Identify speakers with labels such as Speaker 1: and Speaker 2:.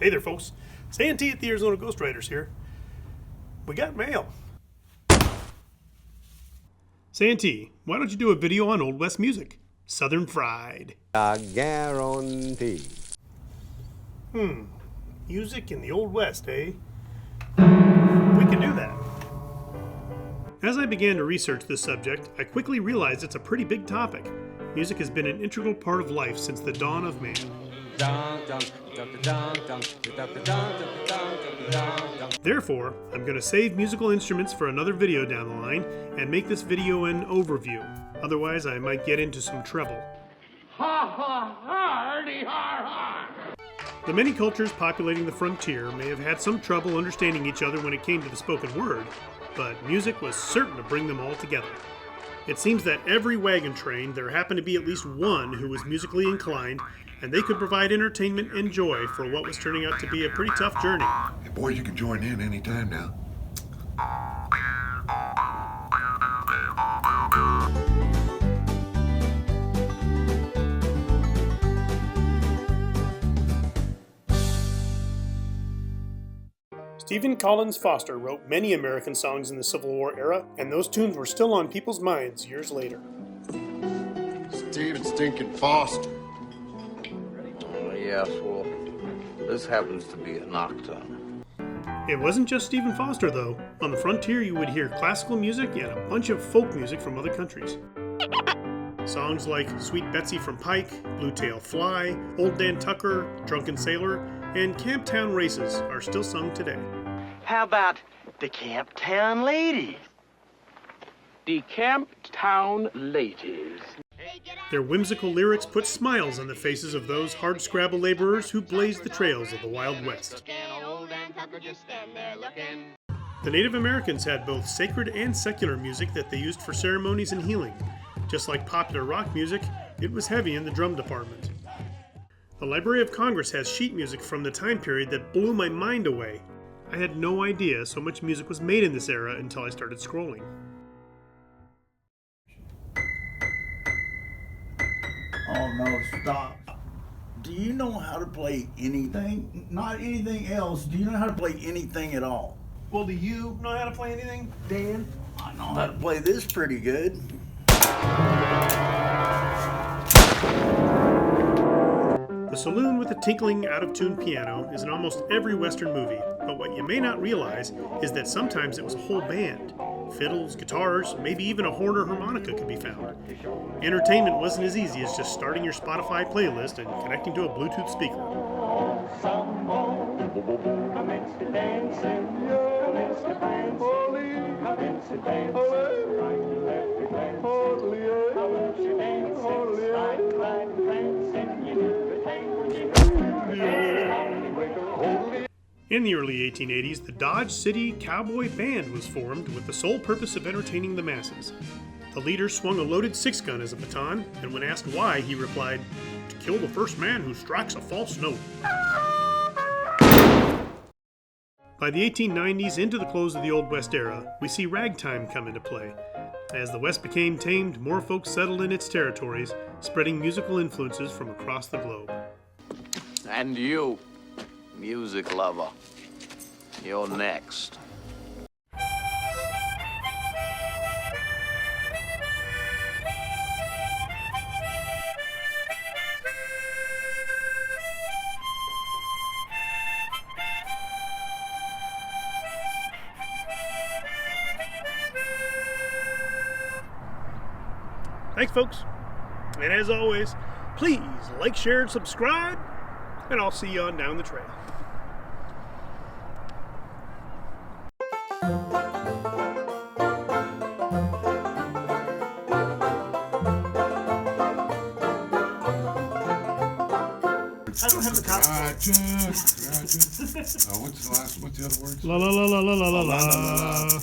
Speaker 1: Hey there, folks. Santee at the Arizona Ghostriders here. We got mail. Santee, why don't you do a video on Old West music? Southern Fried.
Speaker 2: I guarantee.
Speaker 1: Music in the Old West, eh? We can do that. As I began to research this subject, I quickly realized it's a pretty big topic. Music has been an integral part of life since the dawn of man. Therefore, I'm going to save musical instruments for another video down the line and make this video an overview. Otherwise, I might get into some trouble.
Speaker 3: Ha ha hardy har har!
Speaker 1: The many cultures populating the frontier may have had some trouble understanding each other when it came to the spoken word, but music was certain to bring them all together. It seems that every wagon train there happened to be at least one who was musically inclined, and they could provide entertainment and joy for what was turning out to be a pretty tough journey.
Speaker 4: Hey boys, you can join in anytime now.
Speaker 1: Stephen Collins Foster wrote many American songs in the Civil War era, and those tunes were still on people's minds years later.
Speaker 5: Stephen Stinkin' Foster.
Speaker 6: Yes, well, this happens to be a nocturne.
Speaker 1: It wasn't just Stephen Foster, though. On the frontier, you would hear classical music and a bunch of folk music from other countries. Songs like Sweet Betsy from Pike, Blue Tail Fly, Old Dan Tucker, Drunken Sailor, and Camptown Races are still sung today.
Speaker 7: How about the Camptown Ladies?
Speaker 3: The Camptown Ladies.
Speaker 1: Their whimsical lyrics put smiles on the faces of those hardscrabble laborers who blazed the trails of the Wild West. The Native Americans had both sacred and secular music that they used for ceremonies and healing. Just like popular rock music, it was heavy in the drum department. The Library of Congress has sheet music from the time period that blew my mind away. I had no idea so much music was made in this era until I started scrolling.
Speaker 8: Oh no, stop. Do you know how to play anything? Not anything else. Do you know how to play anything at all?
Speaker 1: Well, do you know how to play anything, Dan?
Speaker 8: I know how to play this pretty good.
Speaker 1: The saloon with the tinkling, out-of-tune piano is in almost every Western movie, but what you may not realize is that sometimes it was a whole band. Fiddles, guitars, maybe even a horn or harmonica could be found. Entertainment wasn't as easy as just starting your Spotify playlist and connecting to a Bluetooth speaker. In the early 1880s, the Dodge City Cowboy Band was formed with the sole purpose of entertaining the masses. The leader swung a loaded 6-gun as a baton, and when asked why, he replied, "To kill the first man who strikes a false note." By the 1890s, into the close of the Old West era, we see ragtime come into play. As the West became tamed, more folks settled in its territories, spreading musical influences from across the globe.
Speaker 6: And you, music lover, you're next.
Speaker 1: Thanks, folks. And as always, please like, share, and subscribe, and I'll see you on down the trail. I don't have the top.
Speaker 4: Gotcha. What's the other words?
Speaker 1: La la la la la la la la.